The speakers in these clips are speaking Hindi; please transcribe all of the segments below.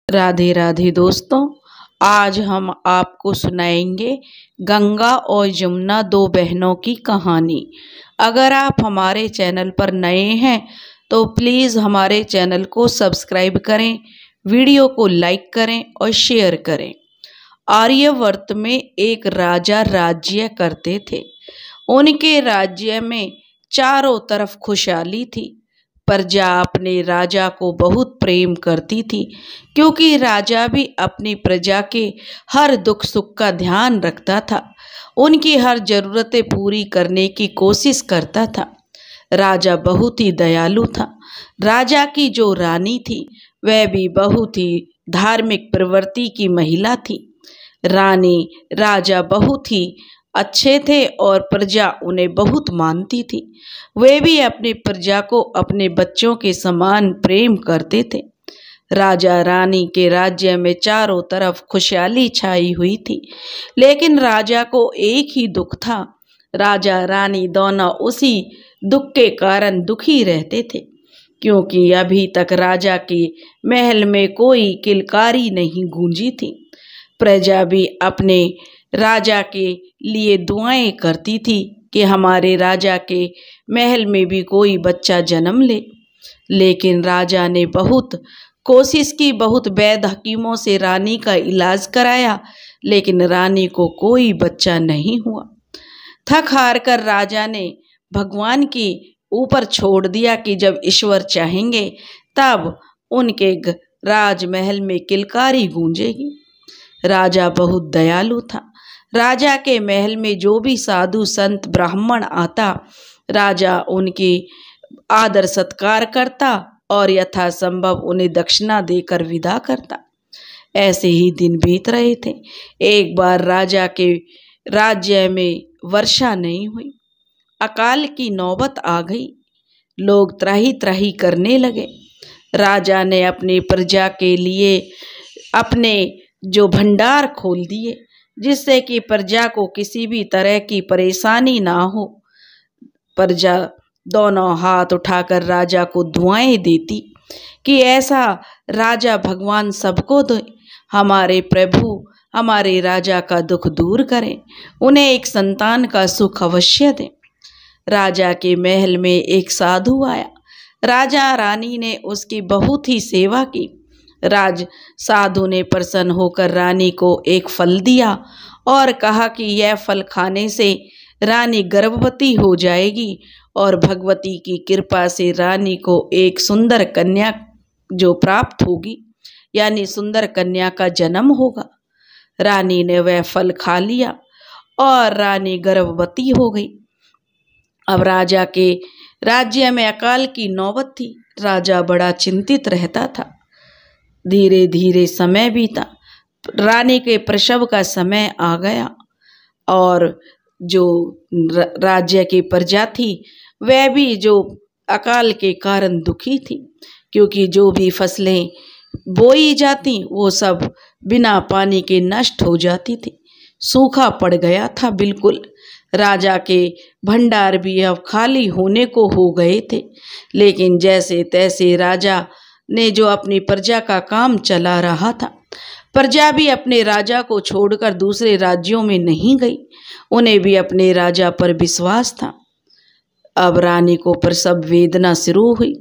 राधे राधे दोस्तों, आज हम आपको सुनाएंगे गंगा और यमुना दो बहनों की कहानी। अगर आप हमारे चैनल पर नए हैं तो प्लीज़ हमारे चैनल को सब्सक्राइब करें, वीडियो को लाइक करें और शेयर करें। आर्यावर्त में एक राजा राज्य करते थे। उनके राज्य में चारों तरफ खुशहाली थी। प्रजा अपने राजा को बहुत प्रेम करती थी, क्योंकि राजा भी अपनी प्रजा के हर दुख सुख का ध्यान रखता था, उनकी हर जरूरतें पूरी करने की कोशिश करता था। राजा बहुत ही दयालु था। राजा की जो रानी थी वह भी बहुत ही धार्मिक प्रवृत्ति की महिला थी। रानी राजा बहुत ही अच्छे थे और प्रजा उन्हें बहुत मानती थी। वे भी अपनी प्रजा को अपने बच्चों के समान प्रेम करते थे। राजा रानी के राज्य में चारों तरफ खुशहाली छाई हुई थी, लेकिन राजा को एक ही दुख था। राजा रानी दोनों उसी दुख के कारण दुखी रहते थे, क्योंकि अभी तक राजा के महल में कोई किलकारी नहीं गूंजी थी। प्रजा भी अपने राजा के लिए दुआएं करती थी कि हमारे राजा के महल में भी कोई बच्चा जन्म ले। लेकिन राजा ने बहुत कोशिश की, बहुत वैद्य हकीमों से रानी का इलाज कराया, लेकिन रानी को कोई बच्चा नहीं हुआ। थक हार कर राजा ने भगवान के ऊपर छोड़ दिया कि जब ईश्वर चाहेंगे तब उनके राजमहल में किलकारी गूंजेगी। राजा बहुत दयालु था। राजा के महल में जो भी साधु संत ब्राह्मण आता, राजा उनकी आदर सत्कार करता और यथासंभव उन्हें दक्षिणा देकर विदा करता। ऐसे ही दिन बीत रहे थे। एक बार राजा के राज्य में वर्षा नहीं हुई। अकाल की नौबत आ गई। लोग त्राही त्राही करने लगे। राजा ने अपनी प्रजा के लिए अपने जो भंडार खोल दिए, जिससे कि प्रजा को किसी भी तरह की परेशानी ना हो। प्रजा दोनों हाथ उठाकर राजा को दुआएं देती कि ऐसा राजा भगवान सबको दे, हमारे प्रभु हमारे राजा का दुख दूर करें, उन्हें एक संतान का सुख अवश्य दें। राजा के महल में एक साधु आया। राजा रानी ने उसकी बहुत ही सेवा की। राज साधु ने प्रसन्न होकर रानी को एक फल दिया और कहा कि यह फल खाने से रानी गर्भवती हो जाएगी और भगवती की कृपा से रानी को एक सुंदर कन्या जो प्राप्त होगी, यानी सुंदर कन्या का जन्म होगा। रानी ने वह फल खा लिया और रानी गर्भवती हो गई। अब राजा के राज्य में अकाल की नौबत थी। राजा बड़ा चिंतित रहता था। धीरे धीरे समय बीता। रानी के प्रसव का समय आ गया और जो राज्य की प्रजा थी वह भी जो अकाल के कारण दुखी थी, क्योंकि जो भी फसलें बोई जाती वो सब बिना पानी के नष्ट हो जाती थी। सूखा पड़ गया था बिल्कुल। राजा के भंडार भी अब खाली होने को हो गए थे। लेकिन जैसे तैसे राजा ने जो अपनी प्रजा का काम चला रहा था। प्रजा भी अपने राजा को छोड़कर दूसरे राज्यों में नहीं गई। उन्हें भी अपने राजा पर विश्वास था। अब रानी को प्रसव वेदना शुरू हुई।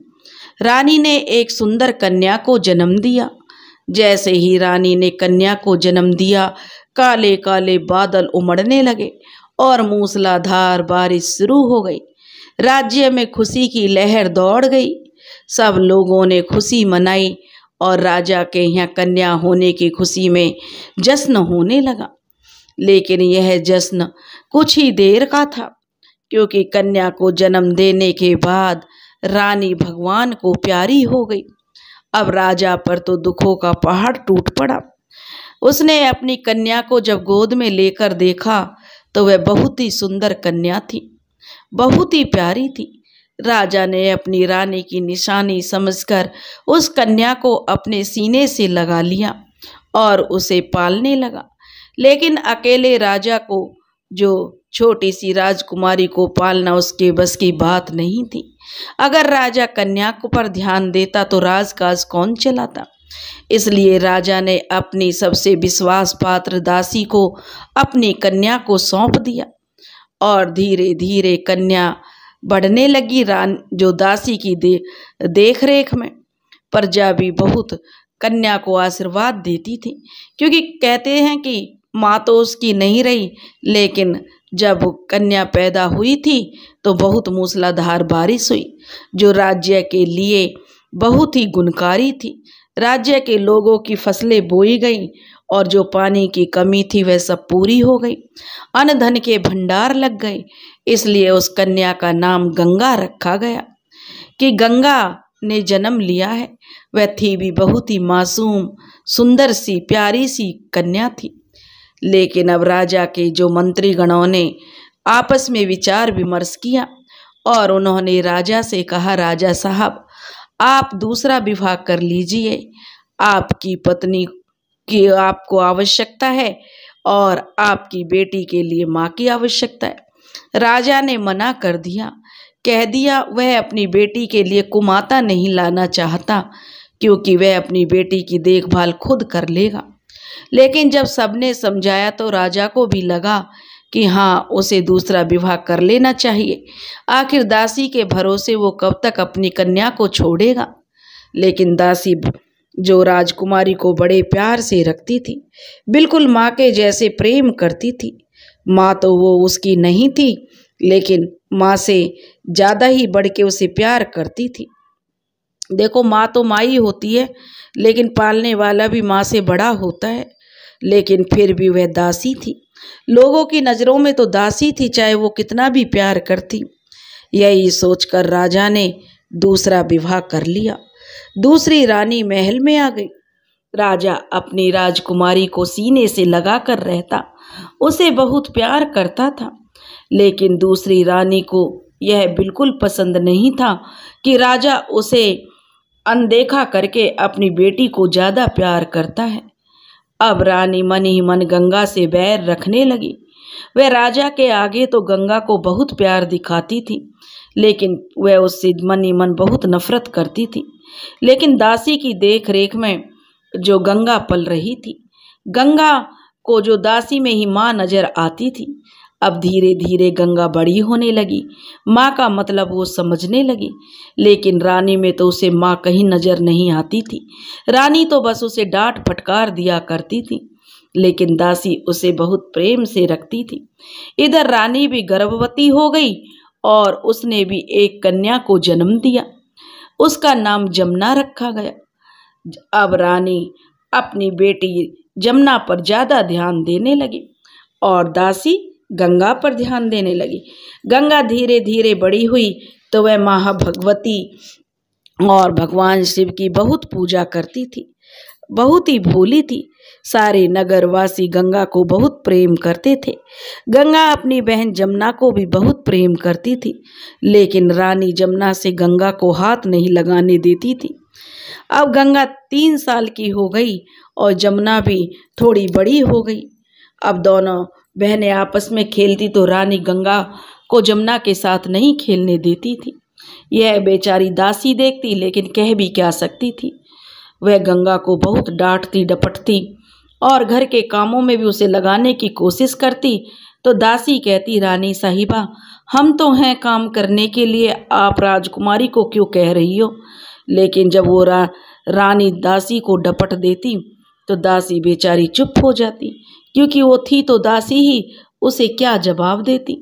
रानी ने एक सुंदर कन्या को जन्म दिया। जैसे ही रानी ने कन्या को जन्म दिया, काले काले बादल उमड़ने लगे और मूसलाधार बारिश शुरू हो गई। राज्य में खुशी की लहर दौड़ गई। सब लोगों ने खुशी मनाई और राजा के यहाँ कन्या होने की खुशी में जश्न होने लगा। लेकिन यह जश्न कुछ ही देर का था, क्योंकि कन्या को जन्म देने के बाद रानी भगवान को प्यारी हो गई। अब राजा पर तो दुखों का पहाड़ टूट पड़ा। उसने अपनी कन्या को जब गोद में लेकर देखा तो वह बहुत ही सुंदर कन्या थी, बहुत ही प्यारी थी। राजा ने अपनी रानी की निशानी समझकर उस कन्या को अपने सीने से लगा लिया और उसे पालने लगा। लेकिन अकेले राजा को जो छोटी सी राजकुमारी को पालना उसके बस की बात नहीं थी। अगर राजा कन्या को पर ध्यान देता तो राजकाज कौन चलाता। इसलिए राजा ने अपनी सबसे विश्वास पात्र दासी को अपनी कन्या को सौंप दिया और धीरे धीरे कन्या बढ़ने लगी। जो दासी की देख रेख में प्रजा भी बहुत कन्या को आशीर्वाद देती थी, क्योंकि कहते हैं कि माँ तो उसकी नहीं रही, लेकिन जब कन्या पैदा हुई थी तो बहुत मूसलाधार बारिश हुई जो राज्य के लिए बहुत ही गुणकारी थी। राज्य के लोगों की फसलें बोई गईं और जो पानी की कमी थी वह सब पूरी हो गई। अन्न धन के भंडार लग गए। इसलिए उस कन्या का नाम गंगा रखा गया कि गंगा ने जन्म लिया है। वह थी भी बहुत ही मासूम, सुंदर सी, प्यारी सी कन्या थी। लेकिन अब राजा के जो मंत्रीगणों ने आपस में विचार विमर्श किया और उन्होंने राजा से कहा, राजा साहब, आप दूसरा विवाह कर लीजिए। आपकी पत्नी की आपको आवश्यकता है और आपकी बेटी के लिए माँ की आवश्यकता है। राजा ने मना कर दिया, कह दिया वह अपनी बेटी के लिए कुमाता नहीं लाना चाहता, क्योंकि वह अपनी बेटी की देखभाल खुद कर लेगा। लेकिन जब सबने समझाया तो राजा को भी लगा कि हाँ, उसे दूसरा विवाह कर लेना चाहिए। आखिर दासी के भरोसे वो कब तक अपनी कन्या को छोड़ेगा। लेकिन दासी जो राजकुमारी को बड़े प्यार से रखती थी, बिल्कुल माँ के जैसे प्रेम करती थी। माँ तो वो उसकी नहीं थी, लेकिन माँ से ज़्यादा ही बढ़ के उसे प्यार करती थी। देखो, माँ तो माँ ही होती है, लेकिन पालने वाला भी माँ से बड़ा होता है। लेकिन फिर भी वह दासी थी। लोगों की नज़रों में तो दासी थी, चाहे वो कितना भी प्यार करती। यही सोचकर राजा ने दूसरा विवाह कर लिया। दूसरी रानी महल में आ गई। राजा अपनी राजकुमारी को सीने से लगा कर रहता, उसे बहुत प्यार करता था। लेकिन दूसरी रानी को यह बिल्कुल पसंद नहीं था कि राजा उसे अनदेखा करके अपनी बेटी को ज़्यादा प्यार करता है। अब रानी मन ही मन गंगा से बैर रखने लगी। वह राजा के आगे तो गंगा को बहुत प्यार दिखाती थी, लेकिन वह उससे मन ही मन बहुत नफरत करती थी। लेकिन दासी की देख रेख में जो गंगा पल रही थी, गंगा को जो दासी में ही माँ नजर आती थी, अब धीरे धीरे गंगा बड़ी होने लगी। माँ का मतलब वो समझने लगी। लेकिन रानी में तो उसे माँ कहीं नजर नहीं आती थी। रानी तो बस उसे डांट फटकार दिया करती थी, लेकिन दासी उसे बहुत प्रेम से रखती थी। इधर रानी भी गर्भवती हो गई और उसने भी एक कन्या को जन्म दिया। उसका नाम जमुना रखा गया। अब रानी अपनी बेटी जमुना पर ज़्यादा ध्यान देने लगी और दासी गंगा पर ध्यान देने लगी। गंगा धीरे धीरे बड़ी हुई तो वह माँ भगवती और भगवान शिव की बहुत पूजा करती थी। बहुत ही भोली थी। सारे नगरवासी गंगा को बहुत प्रेम करते थे। गंगा अपनी बहन जमुना को भी बहुत प्रेम करती थी, लेकिन रानी जमुना से गंगा को हाथ नहीं लगाने देती थी। अब गंगा 3 साल की हो गई और जमुना भी थोड़ी बड़ी हो गई। अब दोनों बहनें आपस में खेलती तो रानी गंगा को जमुना के साथ नहीं खेलने देती थी। यह बेचारी दासी देखती, लेकिन कह भी क्या सकती थी। वह गंगा को बहुत डांटती डपटती और घर के कामों में भी उसे लगाने की कोशिश करती। तो दासी कहती, रानी साहिबा, हम तो हैं काम करने के लिए, आप राजकुमारी को क्यों कह रही हो। लेकिन जब वो रानी दासी को डपट देती तो दासी बेचारी चुप हो जाती, क्योंकि वो थी तो दासी ही, उसे क्या जवाब देती।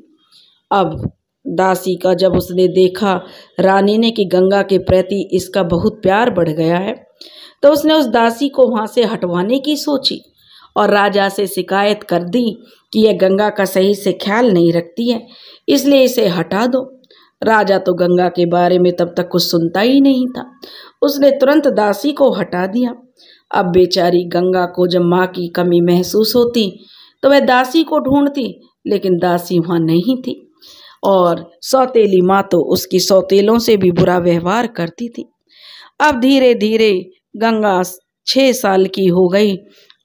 अब दासी का जब उसने देखा रानी ने कि गंगा के प्रति इसका बहुत प्यार बढ़ गया है, तो उसने उस दासी को वहाँ से हटवाने की सोची और राजा से शिकायत कर दी कि यह गंगा का सही से ख्याल नहीं रखती है, इसलिए इसे हटा दो। राजा तो गंगा के बारे में तब तक कुछ सुनता ही नहीं था। उसने तुरंत दासी को हटा दिया। अब बेचारी गंगा को जब माँ की कमी महसूस होती तो वह दासी को ढूंढती, लेकिन दासी वहाँ नहीं थी और सौतेली माँ तो उसकी सौतेलों से भी बुरा व्यवहार करती थी। अब धीरे धीरे गंगा 6 साल की हो गई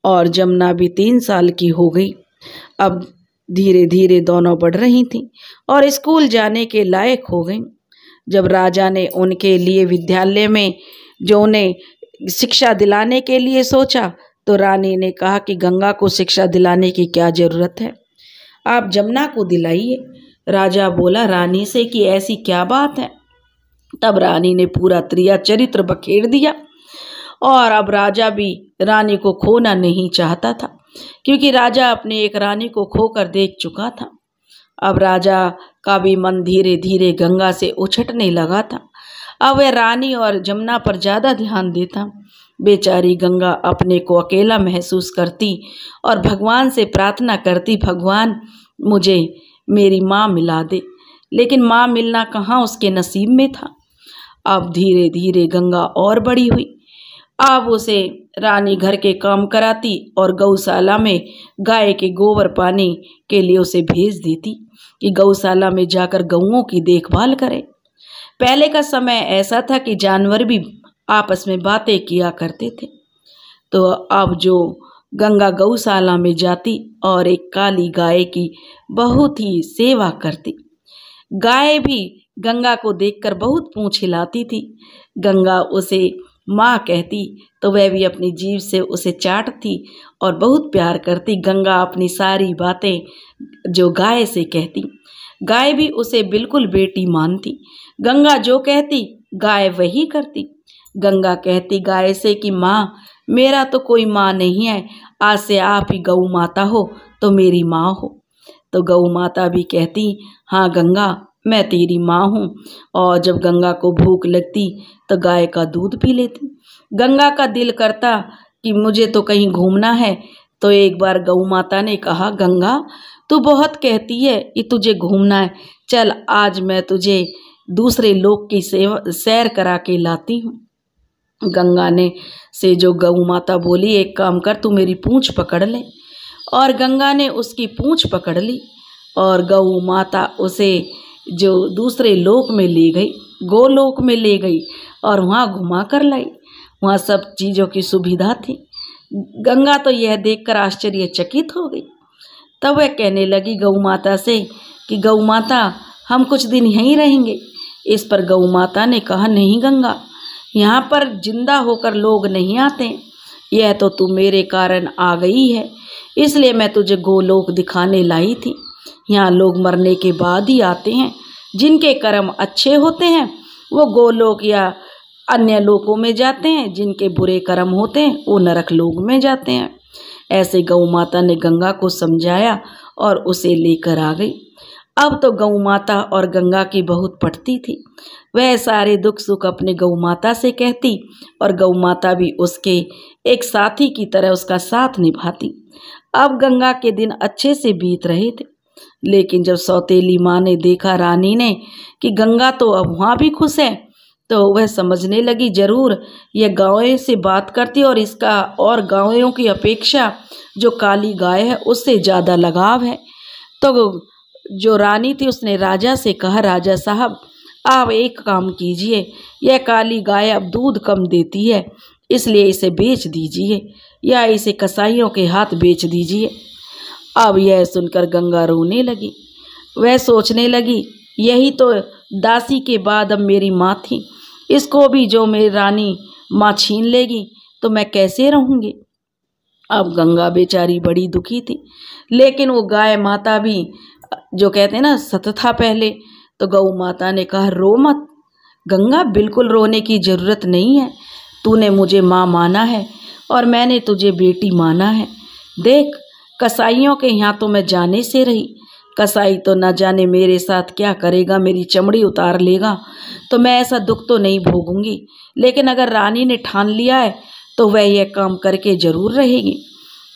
और जमुना भी 3 साल की हो गई। अब धीरे धीरे दोनों बढ़ रही थीं और स्कूल जाने के लायक हो गईं। जब राजा ने उनके लिए विद्यालय में जो उन्हें शिक्षा दिलाने के लिए सोचा तो रानी ने कहा कि गंगा को शिक्षा दिलाने की क्या जरूरत है, आप जमुना को दिलाइए। राजा बोला रानी से कि ऐसी क्या बात है। तब रानी ने पूरा त्रिया चरित्र बखेर दिया। और अब राजा भी रानी को खोना नहीं चाहता था, क्योंकि राजा अपनी एक रानी को खोकर देख चुका था। अब राजा का भी मन धीरे धीरे गंगा से उछटने लगा था। अब वह रानी और जमुना पर ज़्यादा ध्यान देता। बेचारी गंगा अपने को अकेला महसूस करती और भगवान से प्रार्थना करती, भगवान मुझे मेरी माँ मिला दे। लेकिन माँ मिलना कहाँ उसके नसीब में था। अब धीरे धीरे गंगा और बड़ी हुई। अब उसे रानी घर के काम कराती और गौशाला में गाय के गोबर पानी के लिए उसे भेज देती कि गौशाला में जाकर गौओं की देखभाल करे। पहले का समय ऐसा था कि जानवर भी आपस में बातें किया करते थे। तो अब जो गंगा गौशाला में जाती और एक काली गाय की बहुत ही सेवा करती। गाय भी गंगा को देखकर बहुत पूंछ हिलाती थी। गंगा उसे माँ कहती तो वह भी अपनी जीभ से उसे चाटती और बहुत प्यार करती। गंगा अपनी सारी बातें जो गाय से कहती, गाय भी उसे बिल्कुल बेटी मानती। गंगा जो कहती गाय वही करती। गंगा कहती गाय से कि माँ मेरा तो कोई माँ नहीं है, आज से आप ही गौ माता हो तो मेरी माँ हो। तो गौ माता भी कहती हाँ गंगा मैं तेरी माँ हूँ। और जब गंगा को भूख लगती तो गाय का दूध पी लेती। गंगा का दिल करता कि मुझे तो कहीं घूमना है। तो एक बार गौ माता ने कहा गंगा तू बहुत कहती है कि तुझे घूमना है, चल आज मैं तुझे दूसरे लोक की सैर करा के लाती हूँ। गंगा ने से जो गौ माता बोली एक काम कर तू मेरी पूंछ पकड़ ले। और गंगा ने उसकी पूंछ पकड़ ली और गौ माता उसे जो दूसरे लोक में ले गई, गोलोक में ले गई और वहाँ घुमा कर लाई। वहाँ सब चीज़ों की सुविधा थी। गंगा तो यह देखकर आश्चर्यचकित हो गई। तब वह कहने लगी गौ माता से कि गौ माता हम कुछ दिन यहीं रहेंगे। इस पर गौ माता ने कहा नहीं गंगा, यहाँ पर जिंदा होकर लोग नहीं आते, यह तो तू मेरे कारण आ गई है, इसलिए मैं तुझे गोलोक दिखाने लाई थी। यहाँ लोग मरने के बाद ही आते हैं, जिनके कर्म अच्छे होते हैं वो गोलोक या अन्य लोकों में जाते हैं, जिनके बुरे कर्म होते हैं वो नरक लोक में जाते हैं। ऐसे गौ माता ने गंगा को समझाया और उसे लेकर आ गई। अब तो गौ माता और गंगा की बहुत पटती थी। वह सारे दुख सुख अपने गौ माता से कहती और गौ माता भी उसके एक साथी की तरह उसका साथ निभाती। अब गंगा के दिन अच्छे से बीत रहे थे। लेकिन जब सौतेली माँ ने देखा रानी ने कि गंगा तो अब वहाँ भी खुश है, तो वह समझने लगी जरूर यह गायों से बात करती और इसका और गायों की अपेक्षा जो काली गाय है उससे ज़्यादा लगाव है। तो जो रानी थी उसने राजा से कहा राजा साहब आप एक काम कीजिए, यह काली गाय अब दूध कम देती है, इसलिए इसे बेच दीजिए या इसे कसाईयों के हाथ बेच दीजिए। अब यह सुनकर गंगा रोने लगी। वह सोचने लगी यही तो दासी के बाद अब मेरी माँ थी, इसको भी जो मेरी रानी माँ छीन लेगी तो मैं कैसे रहूँगी। अब गंगा बेचारी बड़ी दुखी थी। लेकिन वो गाय माता भी जो कहते हैं ना सत था पहले। तो गौ माता ने कहा रो मत गंगा, बिल्कुल रोने की ज़रूरत नहीं है। तूने मुझे माँ माना है और मैंने तुझे बेटी माना है। देख कसाईयों के यहाँ तो मैं जाने से रही, कसाई तो न जाने मेरे साथ क्या करेगा, मेरी चमड़ी उतार लेगा, तो मैं ऐसा दुख तो नहीं भोगूंगी। लेकिन अगर रानी ने ठान लिया है तो वह यह काम करके जरूर रहेगी।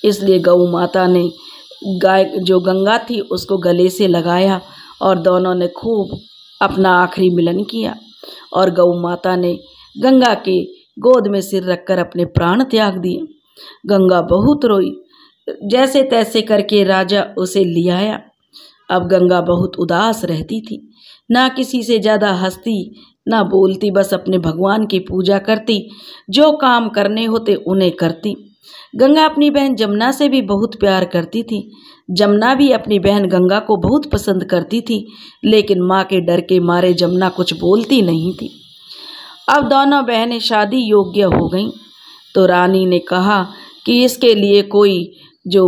इसलिए गौ माता ने गाय जो गंगा थी उसको गले से लगाया और दोनों ने खूब अपना आखिरी मिलन किया। और गौ माता ने गंगा के गोद में सिर रखकर अपने प्राण त्याग दिए। गंगा बहुत रोई। जैसे तैसे करके राजा उसे ले आया। अब गंगा बहुत उदास रहती थी, ना किसी से ज़्यादा हंसती ना बोलती, बस अपने भगवान की पूजा करती, जो काम करने होते उन्हें करती। गंगा अपनी बहन जमुना से भी बहुत प्यार करती थी। जमुना भी अपनी बहन गंगा को बहुत पसंद करती थी, लेकिन माँ के डर के मारे जमुना कुछ बोलती नहीं थी। अब दोनों बहनें शादी योग्य हो गईं। तो रानी ने कहा कि इसके लिए कोई जो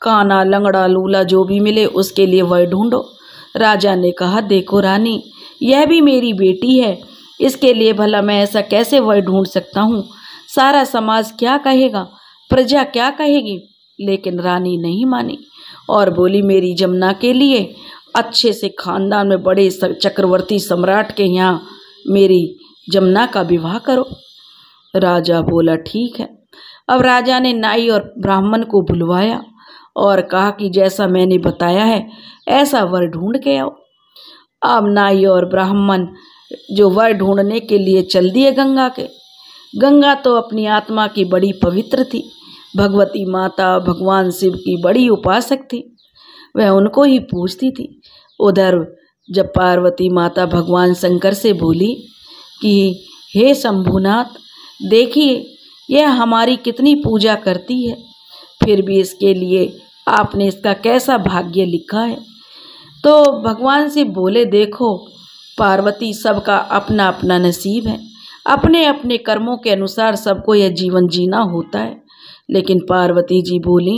काना लंगड़ा लूला जो भी मिले उसके लिए वह ढूंढो। राजा ने कहा देखो रानी, यह भी मेरी बेटी है, इसके लिए भला मैं ऐसा कैसे वह ढूंढ सकता हूँ? सारा समाज क्या कहेगा, प्रजा क्या कहेगी? लेकिन रानी नहीं मानी और बोली मेरी जमुना के लिए अच्छे से खानदान में बड़े चक्रवर्ती सम्राट के यहाँ मेरी जमुना का विवाह करो। राजा बोला ठीक है। अब राजा ने नाई और ब्राह्मण को बुलवाया और कहा कि जैसा मैंने बताया है ऐसा वर ढूंढ के आओ। अब नाई और ब्राह्मण जो वर ढूंढने के लिए चल दिए गंगा के। गंगा तो अपनी आत्मा की बड़ी पवित्र थी, भगवती माता भगवान शिव की बड़ी उपासक थी, वह उनको ही पूजती थी। उधर जब पार्वती माता भगवान शंकर से बोली कि हे शंभुनाथ, देखिए यह हमारी कितनी पूजा करती है, फिर भी इसके लिए आपने इसका कैसा भाग्य लिखा है? तो भगवान से बोले देखो पार्वती, सबका अपना अपना नसीब है, अपने अपने कर्मों के अनुसार सबको यह जीवन जीना होता है। लेकिन पार्वती जी बोली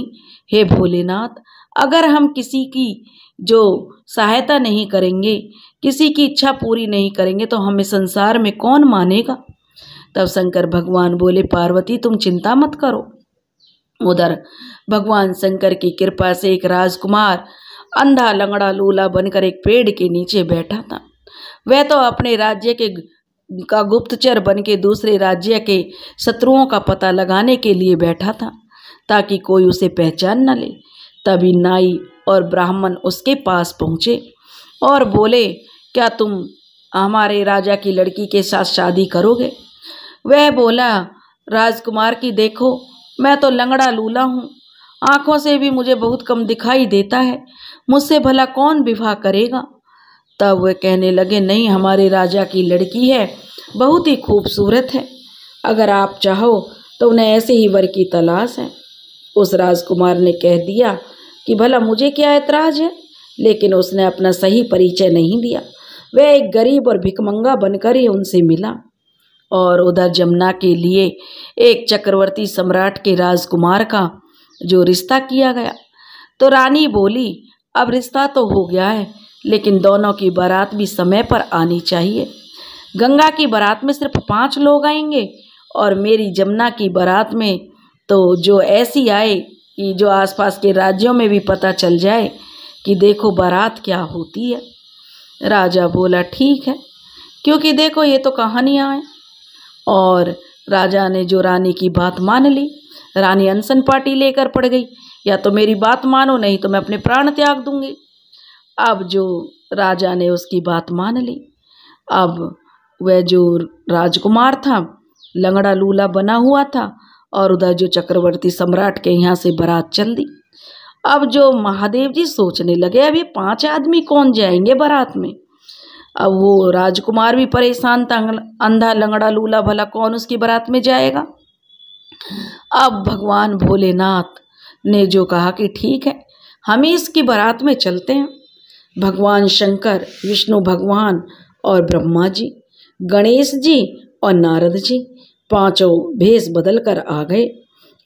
हे भोलेनाथ, अगर हम किसी की जो सहायता नहीं करेंगे, किसी की इच्छा पूरी नहीं करेंगे तो हमें संसार में कौन मानेगा? तब शंकर भगवान बोले पार्वती तुम चिंता मत करो। उधर भगवान शंकर की कृपा से एक राजकुमार अंधा लंगड़ा लूला बनकर एक पेड़ के नीचे बैठा था। वह तो अपने राज्य का गुप्तचर बन के दूसरे राज्य के शत्रुओं का पता लगाने के लिए बैठा था ताकि कोई उसे पहचान न ले। तभी नाई और ब्राह्मण उसके पास पहुँचे और बोले क्या तुम हमारे राजा की लड़की के साथ शादी करोगे? वह बोला राजकुमार की देखो मैं तो लंगड़ा लूला हूँ, आँखों से भी मुझे बहुत कम दिखाई देता है, मुझसे भला कौन विवाह करेगा? तब वह कहने लगे नहीं, हमारे राजा की लड़की है, बहुत ही खूबसूरत है, अगर आप चाहो तो उन्हें ऐसे ही वर की तलाश है। उस राजकुमार ने कह दिया कि भला मुझे क्या ऐतराज है, लेकिन उसने अपना सही परिचय नहीं दिया। वह एक गरीब और भिखमंगा बनकर ही उनसे मिला। और उधर जमुना के लिए एक चक्रवर्ती सम्राट के राजकुमार का जो रिश्ता किया गया। तो रानी बोली अब रिश्ता तो हो गया है, लेकिन दोनों की बारात भी समय पर आनी चाहिए। गंगा की बारात में सिर्फ 5 लोग आएंगे और मेरी जमुना की बारात में तो जो ऐसी आए कि जो आसपास के राज्यों में भी पता चल जाए कि देखो बारात क्या होती है। राजा बोला ठीक है, क्योंकि देखो ये तो कहानियाँ हैं। और राजा ने जो रानी की बात मान ली। रानी अनशन पार्टी लेकर पड़ गई, या तो मेरी बात मानो नहीं तो मैं अपने प्राण त्याग दूंगी। अब जो राजा ने उसकी बात मान ली। अब वह जो राजकुमार था लंगड़ा लूला बना हुआ था और उधर जो चक्रवर्ती सम्राट के यहाँ से बारात चल दी। अब जो महादेव जी सोचने लगे अब ये 5 आदमी कौन जाएंगे बारात में। अब वो राजकुमार भी परेशान था, अंधा लंगड़ा लूला भला कौन उसकी बारात में जाएगा। अब भगवान भोलेनाथ ने जो कहा कि ठीक है हम ही इसकी बारात में चलते हैं। भगवान शंकर, विष्णु भगवान और ब्रह्मा जी, गणेश जी और नारद जी 5 भेष बदल कर आ गए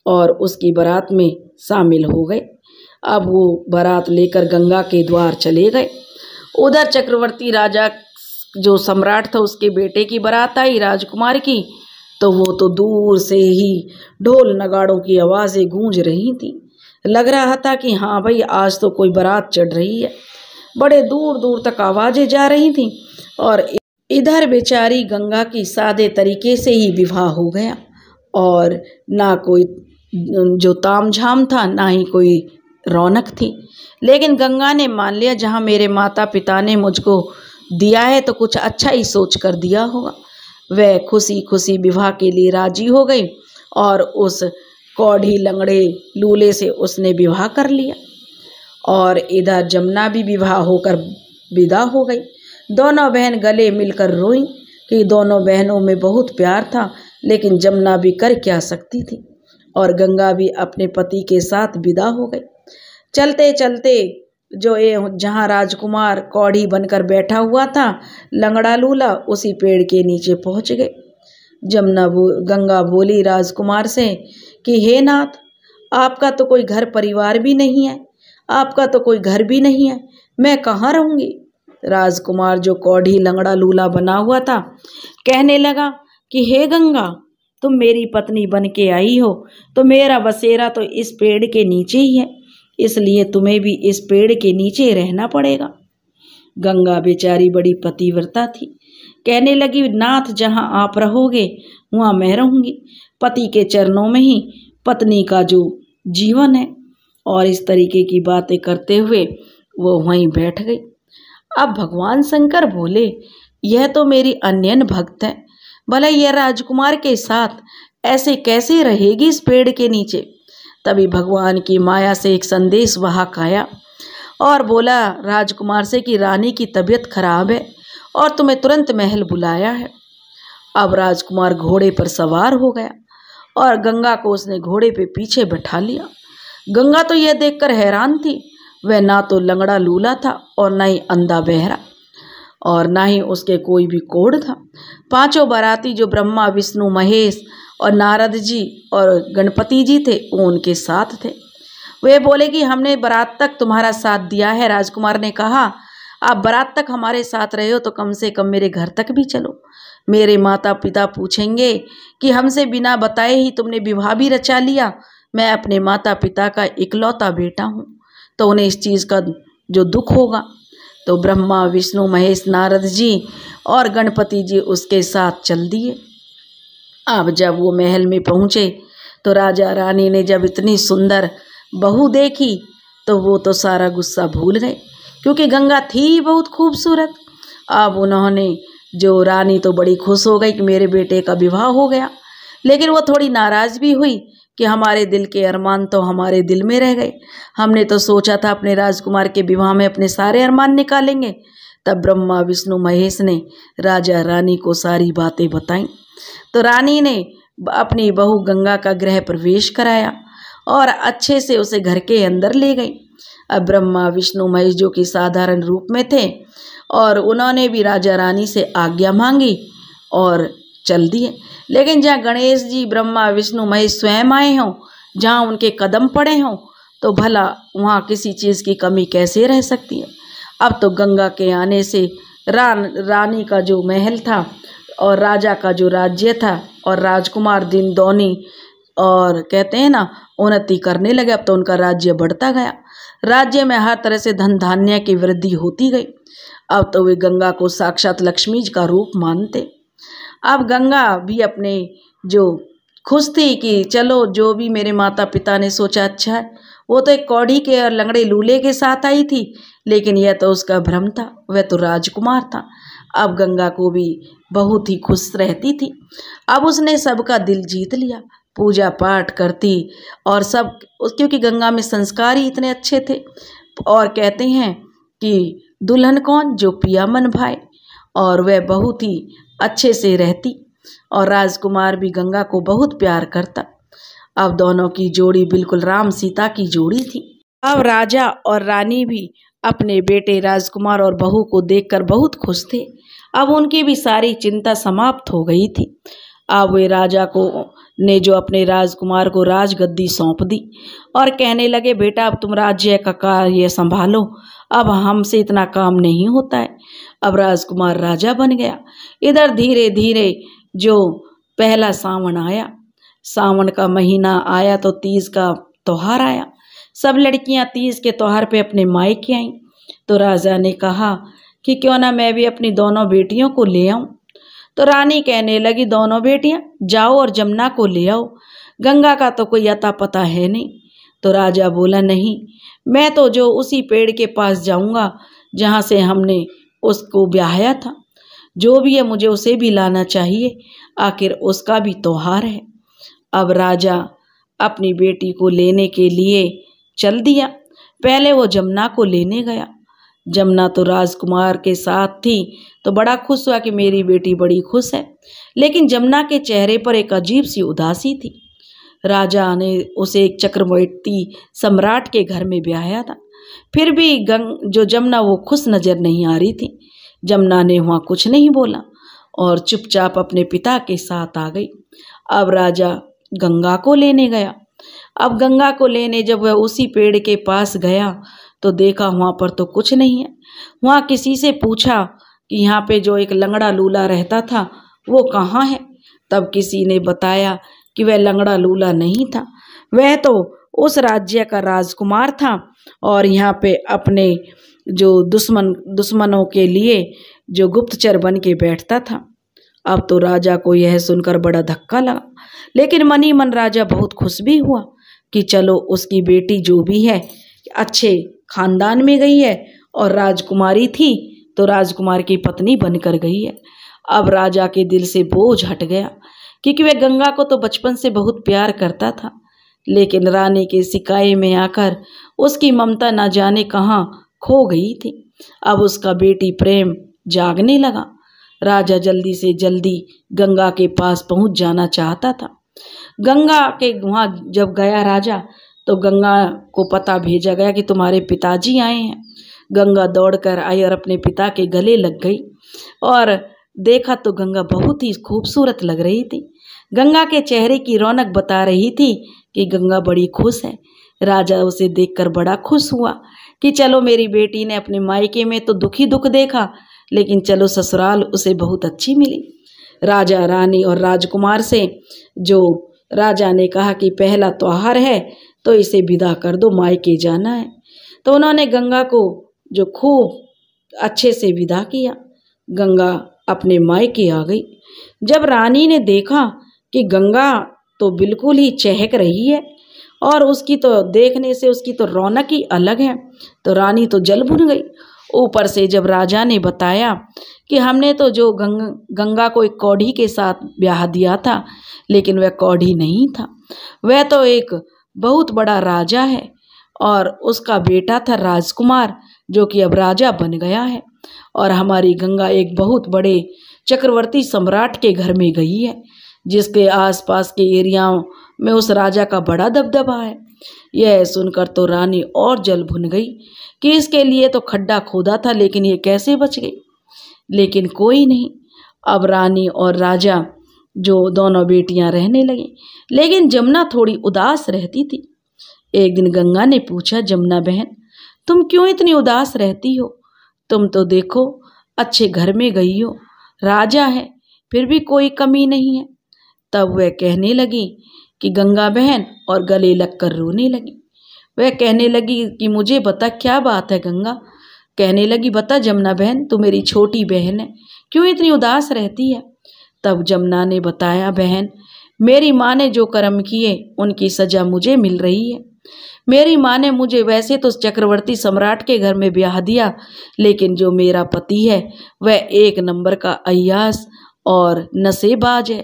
और उसकी बारात में शामिल हो गए। अब वो बारात लेकर गंगा के द्वार चले गए। उधर चक्रवर्ती राजा जो सम्राट था उसके बेटे की बारात आई राजकुमार की, तो वो तो दूर से ही ढोल नगाड़ों की आवाज़ें गूंज रही थी। लग रहा था कि हाँ भाई आज तो कोई बारात चढ़ रही है। बड़े दूर दूर तक आवाज़ें जा रही थीं और इधर बेचारी गंगा की सादे तरीके से ही विवाह हो गया और ना कोई जो तामझाम था ना ही कोई रौनक थी। लेकिन गंगा ने मान लिया जहाँ मेरे माता पिता ने मुझको दिया है तो कुछ अच्छा ही सोच कर दिया होगा। वह खुशी खुशी विवाह के लिए राजी हो गई और उस कौड़ी लंगड़े लूले से उसने विवाह कर लिया। और इधर जमुना भी विवाह होकर विदा हो गई। दोनों बहन गले मिलकर रोईं कि दोनों बहनों में बहुत प्यार था, लेकिन जमुना भी कर क्या सकती थी। और गंगा भी अपने पति के साथ विदा हो गई। चलते चलते जो ये जहाँ राजकुमार कौड़ी बनकर बैठा हुआ था लंगड़ा लूला, उसी पेड़ के नीचे पहुँच गए। गंगा बोली राजकुमार से कि हे नाथ, आपका तो कोई घर परिवार भी नहीं है, आपका तो कोई घर भी नहीं है, मैं कहाँ रहूँगी। राजकुमार जो कौड़ी लंगड़ा लूला बना हुआ था कहने लगा कि हे गंगा, तुम मेरी पत्नी बन के आई हो तो मेरा बसेरा तो इस पेड़ के नीचे ही है, इसलिए तुम्हें भी इस पेड़ के नीचे रहना पड़ेगा। गंगा बेचारी बड़ी पतिव्रता थी, कहने लगी नाथ, जहाँ आप रहोगे वहाँ मैं रहूँगी, पति के चरणों में ही पत्नी का जो जीवन है। और इस तरीके की बातें करते हुए वो वहीं बैठ गई। अब भगवान शंकर बोले, यह तो मेरी अन्यन भक्त है, भला यह राजकुमार के साथ ऐसे कैसे रहेगी इस पेड़ के नीचे। तभी भगवान की माया से एक संदेश वाहक आया और बोला राजकुमार से कि रानी की तबीयत खराब है और तुम्हें तुरंत महल बुलाया है। अब राजकुमार घोड़े पर सवार हो गया और गंगा को उसने घोड़े पे पीछे बैठा लिया। गंगा तो यह देखकर हैरान थी, वह ना तो लंगड़ा लूला था और ना ही अंधा बहरा और ना ही उसके कोई भी कोढ़ था। पांचों बाराती जो ब्रह्मा विष्णु महेश और नारद जी और गणपति जी थे वो उनके साथ थे। वे बोले कि हमने बारात तक तुम्हारा साथ दिया है। राजकुमार ने कहा, आप बारात तक हमारे साथ रहे हो तो कम से कम मेरे घर तक भी चलो। मेरे माता पिता पूछेंगे कि हमसे बिना बताए ही तुमने विवाह भी रचा लिया, मैं अपने माता पिता का इकलौता बेटा हूँ, तो उन्हें इस चीज़ का जो दुख होगा। तो ब्रह्मा विष्णु महेश नारद जी और गणपति जी उसके साथ चल दिए। अब जब वो महल में पहुँचे तो राजा रानी ने जब इतनी सुंदर बहू देखी तो वो तो सारा गुस्सा भूल गए, क्योंकि गंगा थी बहुत खूबसूरत। अब उन्होंने जो रानी तो बड़ी खुश हो गई कि मेरे बेटे का विवाह हो गया, लेकिन वो थोड़ी नाराज़ भी हुई कि हमारे दिल के अरमान तो हमारे दिल में रह गए। हमने तो सोचा था अपने राजकुमार के विवाह में अपने सारे अरमान निकालेंगे। तब ब्रह्मा विष्णु महेश ने राजा रानी को सारी बातें बताईं। तो रानी ने अपनी बहू गंगा का गृह प्रवेश कराया और अच्छे से उसे घर के अंदर ले गई। अब ब्रह्मा विष्णु महेश जो कि साधारण रूप में थे और उन्होंने भी राजा रानी से आज्ञा मांगी और चल दिए। लेकिन जहाँ गणेश जी ब्रह्मा विष्णु महेश स्वयं आए हों, जहाँ उनके कदम पड़े हों, तो भला वहाँ किसी चीज़ की कमी कैसे रह सकती है। अब तो गंगा के आने से रानी का जो महल था और राजा का जो राज्य था और राजकुमार दिन दौनी और कहते हैं ना उन्नति करने लगे। अब तो उनका राज्य बढ़ता गया, राज्य में हर तरह से धन धान्य की वृद्धि होती गई। अब तो वे गंगा को साक्षात लक्ष्मी जी का रूप मानते। अब गंगा भी अपने जो खुश थी कि चलो जो भी मेरे माता पिता ने सोचा अच्छा है। वो तो एक कौड़ी के और लंगड़े लूले के साथ आई थी, लेकिन यह तो उसका भ्रम था, वह तो राजकुमार था। अब गंगा को भी बहुत ही खुश रहती थी। अब उसने सबका दिल जीत लिया, पूजा पाठ करती और सब, क्योंकि गंगा में संस्कार ही इतने अच्छे थे। और कहते हैं कि दुल्हन कौन जो पिया मन भाए, और वह बहुत ही अच्छे से रहती और राजकुमार भी गंगा को बहुत प्यार करता। अब दोनों की जोड़ी बिल्कुल राम सीता की जोड़ी थी। अब राजा और रानी भी अपने बेटे राजकुमार और बहू को देखकर बहुत खुश थे। अब उनकी भी सारी चिंता समाप्त हो गई थी। अब वे राजा को ने जो अपने राजकुमार को राजगद्दी सौंप दी और कहने लगे, बेटा अब तुम राज्य का कार्य संभालो, अब हमसे इतना काम नहीं होता है। अब राजकुमार राजा बन गया। इधर धीरे धीरे जो पहला सावन आया, सावन का महीना आया तो तीज का त्योहार आया। सब लड़कियां तीज के त्योहार पे अपने मायके आईं। तो राजा ने कहा कि क्यों ना मैं भी अपनी दोनों बेटियों को ले आऊं। तो रानी कहने लगी, दोनों बेटियां जाओ और जमुना को ले आओ, गंगा का तो कोई अता पता है नहीं। तो राजा बोला, नहीं, मैं तो जो उसी पेड़ के पास जाऊंगा जहाँ से हमने उसको ब्याहया था, जो भी है मुझे उसे भी लाना चाहिए, आखिर उसका भी त्योहार है। अब राजा अपनी बेटी को लेने के लिए चल दिया। पहले वो जमुना को लेने गया। जमुना तो राजकुमार के साथ थी तो बड़ा खुश हुआ कि मेरी बेटी बड़ी खुश है, लेकिन जमुना के चेहरे पर एक अजीब सी उदासी थी। राजा ने उसे एक चक्रवर्ती सम्राट के घर में ब्याहया था, फिर भी जो जमुना वो खुश नज़र नहीं आ रही थी। जमुना ने वहाँ कुछ नहीं बोला और चुपचाप अपने पिता के साथ आ गई। अब राजा गंगा को लेने गया। अब गंगा को लेने जब वह उसी पेड़ के पास गया तो देखा वहाँ पर तो कुछ नहीं है। वहाँ किसी से पूछा कि यहाँ पे जो एक लंगड़ा लूला रहता था वो कहाँ है। तब किसी ने बताया कि वह लंगड़ा लूला नहीं था, वह तो उस राज्य का राजकुमार था और यहाँ पे अपने जो दुश्मनों के लिए जो गुप्तचर बन के बैठता था। अब तो राजा को यह सुनकर बड़ा धक्का लगा, लेकिन मन ही मन राजा बहुत खुश भी हुआ कि चलो उसकी बेटी जो भी है अच्छे खानदान में गई है और राजकुमारी थी तो राजकुमार की पत्नी बनकर गई है। अब राजा के दिल से बोझ हट गया, क्योंकि वह गंगा को तो बचपन से बहुत प्यार करता था, लेकिन रानी के सिकाए में आकर उसकी ममता न जाने कहाँ खो गई थी। अब उसका बेटी प्रेम जागने लगा। राजा जल्दी से जल्दी गंगा के पास पहुंच जाना चाहता था। गंगा के वहाँ जब गया राजा तो गंगा को पता भेजा गया कि तुम्हारे पिताजी आए हैं। गंगा दौड़कर आई और अपने पिता के गले लग गई और देखा तो गंगा बहुत ही खूबसूरत लग रही थी। गंगा के चेहरे की रौनक बता रही थी कि गंगा बड़ी खुश है। राजा उसे देखकर बड़ा खुश हुआ कि चलो मेरी बेटी ने अपने मायके में तो दुखी दुख देखा, लेकिन चलो ससुराल उसे बहुत अच्छी मिली। राजा रानी और राजकुमार से जो राजा ने कहा कि पहला त्योहार है तो इसे विदा कर दो, मायके जाना है। तो उन्होंने गंगा को जो खूब अच्छे से विदा किया। गंगा अपने मायके आ गई। जब रानी ने देखा कि गंगा तो बिल्कुल ही चहक रही है और उसकी तो देखने से उसकी तो रौनक ही अलग है, तो रानी तो जल भुन गई। ऊपर से जब राजा ने बताया कि हमने तो जो गंगा को एक कौड़ी के साथ ब्याह दिया था, लेकिन वह कौड़ी नहीं था, वह तो एक बहुत बड़ा राजा है और उसका बेटा था राजकुमार जो कि अब राजा बन गया है, और हमारी गंगा एक बहुत बड़े चक्रवर्ती सम्राट के घर में गई है जिसके आसपास के एरियाओं में उस राजा का बड़ा दबदबा है। यह सुनकर तो रानी और जल भुन गई कि इसके लिए तो खड्डा खोदा था, लेकिन ये कैसे बच गई। लेकिन कोई नहीं, अब रानी और राजा जो दोनों बेटियां रहने लगी, लेकिन जमुना थोड़ी उदास रहती थी। एक दिन गंगा ने पूछा, जमुना बहन तुम क्यों इतनी उदास रहती हो? तुम तो देखो अच्छे घर में गई हो, राजा है फिर भी कोई कमी नहीं है। तब वह कहने लगी कि गंगा बहन, और गले लगकर रोने लगी। वह कहने लगी कि मुझे बता क्या बात है गंगा। कहने लगी बता जमुना बहन, तू मेरी छोटी बहन है, क्यों इतनी उदास रहती है? तब जमुना ने बताया, बहन मेरी माँ ने जो कर्म किए उनकी सजा मुझे मिल रही है। मेरी माँ ने मुझे वैसे तो चक्रवर्ती सम्राट के घर में ब्याह दिया, लेकिन जो मेरा पति है वह एक नंबर का अय्यास और नशेबाज है।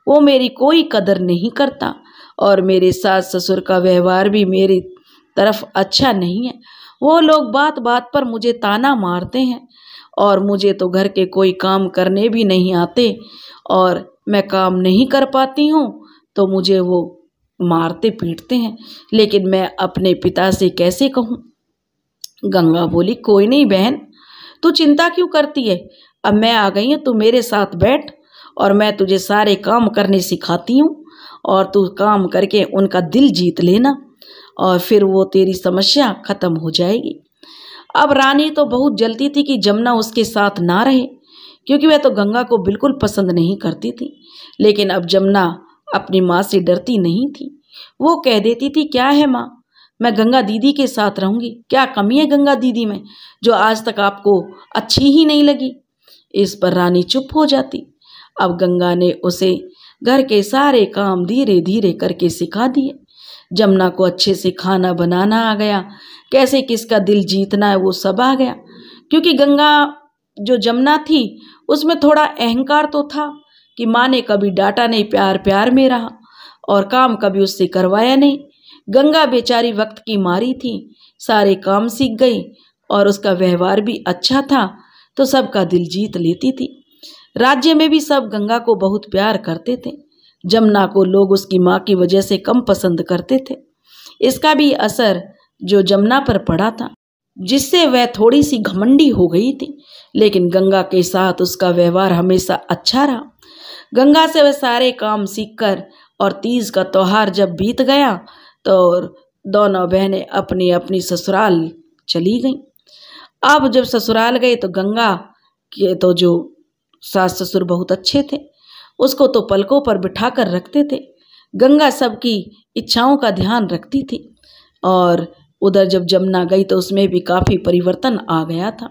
वो मेरी कोई कदर नहीं करता और मेरे सास ससुर का व्यवहार भी मेरी तरफ अच्छा नहीं है। वो लोग बात बात पर मुझे ताना मारते हैं और मुझे तो घर के कोई काम करने भी नहीं आते, और मैं काम नहीं कर पाती हूँ तो मुझे वो मारते पीटते हैं, लेकिन मैं अपने पिता से कैसे कहूँ? गंगा बोली, कोई नहीं बहन, तू चिंता क्यों करती है? अब मैं आ गई हूँ, तू मेरे साथ बैठ और मैं तुझे सारे काम करने सिखाती हूँ और तू काम करके उनका दिल जीत लेना और फिर वो तेरी समस्या खत्म हो जाएगी। अब रानी तो बहुत जलती थी कि जमुना उसके साथ ना रहे, क्योंकि वह तो गंगा को बिल्कुल पसंद नहीं करती थी। लेकिन अब जमुना अपनी माँ से डरती नहीं थी। वो कह देती थी, क्या है माँ, मैं गंगा दीदी के साथ रहूँगी। क्या कमी है गंगा दीदी में जो आज तक आपको अच्छी ही नहीं लगी? इस पर रानी चुप हो जाती। अब गंगा ने उसे घर के सारे काम धीरे धीरे करके सिखा दिए। जमुना को अच्छे से खाना बनाना आ गया, कैसे किसका दिल जीतना है वो सब आ गया, क्योंकि गंगा जो जमुना थी उसमें थोड़ा अहंकार तो था कि माँ ने कभी डांटा नहीं, प्यार प्यार में रहा और काम कभी उससे करवाया नहीं। गंगा बेचारी वक्त की मारी थी, सारे काम सीख गई और उसका व्यवहार भी अच्छा था तो सबका दिल जीत लेती थी। राज्य में भी सब गंगा को बहुत प्यार करते थे। जमुना को लोग उसकी माँ की वजह से कम पसंद करते थे। इसका भी असर जो जमुना पर पड़ा था। जिससे वह थोड़ी सी घमंडी हो गई थी, लेकिन गंगा के साथ उसका व्यवहार हमेशा अच्छा रहा। गंगा से वह सारे काम सीखकर और तीज का त्योहार जब बीत गया तो दोनों बहनें अपनी अपनी ससुराल चली गईं। अब जब ससुराल गए तो गंगा के तो जो सास ससुर बहुत अच्छे थे, उसको तो पलकों पर बिठा कर रखते थे। गंगा सबकी इच्छाओं का ध्यान रखती थी। और उधर जब जमुना गई तो उसमें भी काफ़ी परिवर्तन आ गया था।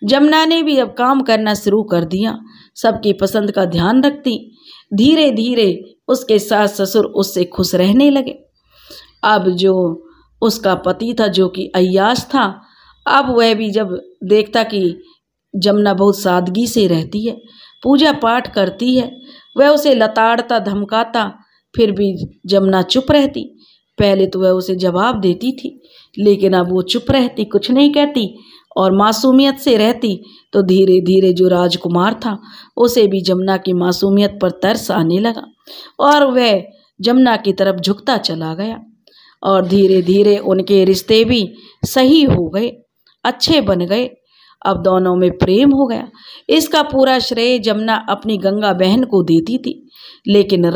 जमुना ने भी अब काम करना शुरू कर दिया, सबकी पसंद का ध्यान रखती। धीरे धीरे उसके सास ससुर उससे खुश रहने लगे। अब जो उसका पति था जो कि अय्याश था, अब वह भी जब देखता कि जमुना बहुत सादगी से रहती है, पूजा पाठ करती है, वह उसे लताड़ता धमकाता, फिर भी जमुना चुप रहती। पहले तो वह उसे जवाब देती थी, लेकिन अब वो चुप रहती, कुछ नहीं कहती और मासूमियत से रहती। तो धीरे धीरे जो राजकुमार था उसे भी जमुना की मासूमियत पर तरस आने लगा और वह जमुना की तरफ झुकता चला गया। और धीरे धीरे उनके रिश्ते भी सही हो गए, अच्छे बन गए। अब दोनों में प्रेम हो गया। इसका पूरा श्रेय जमुना अपनी गंगा बहन को देती थी, लेकिन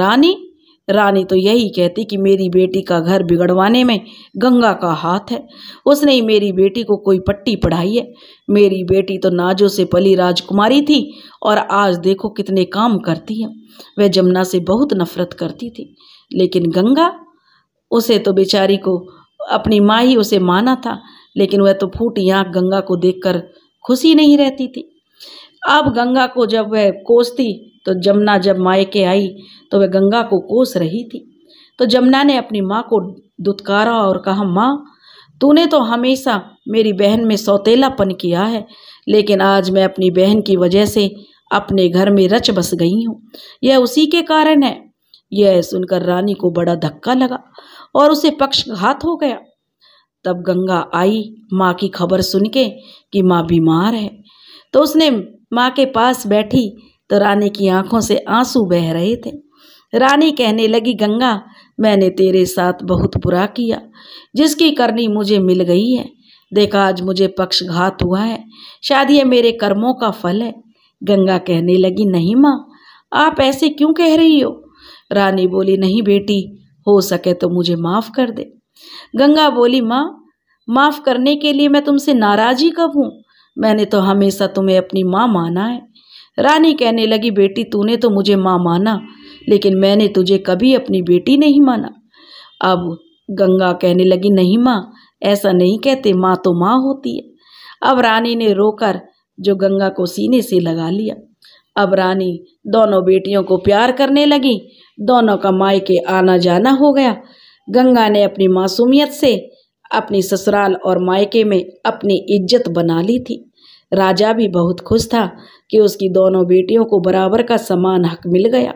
रानी तो यही कहती कि मेरी बेटी का घर बिगड़वाने में गंगा का हाथ है। उसने ही मेरी बेटी को कोई पट्टी पढ़ाई है। मेरी बेटी तो नाजों से पली राजकुमारी थी और आज देखो कितने काम करती है। वह जमुना से बहुत नफरत करती थी, लेकिन गंगा, उसे तो बेचारी को अपनी माँ ही उसे माना था, लेकिन वह तो फूटी आँख गंगा को देखकर खुशी नहीं रहती थी। अब गंगा को जब वह कोसती तो जमुना जब मायके आई तो वह गंगा को कोस रही थी। तो जमुना ने अपनी माँ को दुत्कारा और कहा, माँ, तूने तो हमेशा मेरी बहन में सौतेलापन किया है, लेकिन आज मैं अपनी बहन की वजह से अपने घर में रच बस गई हूँ। यह उसी के कारण है। यह सुनकर रानी को बड़ा धक्का लगा और उसे पक्षघात हो गया। तब गंगा आई माँ की खबर सुन के कि माँ बीमार है, तो उसने माँ के पास बैठी तो रानी की आंखों से आंसू बह रहे थे। रानी कहने लगी, गंगा, मैंने तेरे साथ बहुत बुरा किया, जिसकी करनी मुझे मिल गई है। देखा आज मुझे पक्षघात हुआ है, शायद ये मेरे कर्मों का फल है। गंगा कहने लगी, नहीं माँ, आप ऐसे क्यों कह रही हो? रानी बोली, नहीं बेटी, हो सके तो मुझे माफ़ कर दे। गंगा बोली, माँ, माफ़ करने के लिए मैं तुमसे नाराज़ ही कब हूँ? मैंने तो हमेशा तुम्हें अपनी माँ माना है। रानी कहने लगी, बेटी, तूने तो मुझे माँ माना, लेकिन मैंने तुझे कभी अपनी बेटी नहीं माना। अब गंगा कहने लगी, नहीं माँ, ऐसा नहीं कहते, माँ तो माँ होती है। अब रानी ने रोकर जो गंगा को सीने से लगा लिया। अब रानी दोनों बेटियों को प्यार करने लगी, दोनों का मायके आना जाना हो गया। गंगा ने अपनी मासूमियत से अपनी ससुराल और मायके में अपनी इज्जत बना ली थी। राजा भी बहुत खुश था कि उसकी दोनों बेटियों को बराबर का समान हक मिल गया।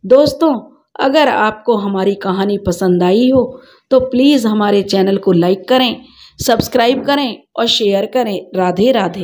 दोस्तों, अगर आपको हमारी कहानी पसंद आई हो तो प्लीज़ हमारे चैनल को लाइक करें, सब्सक्राइब करें और शेयर करें। राधे राधे।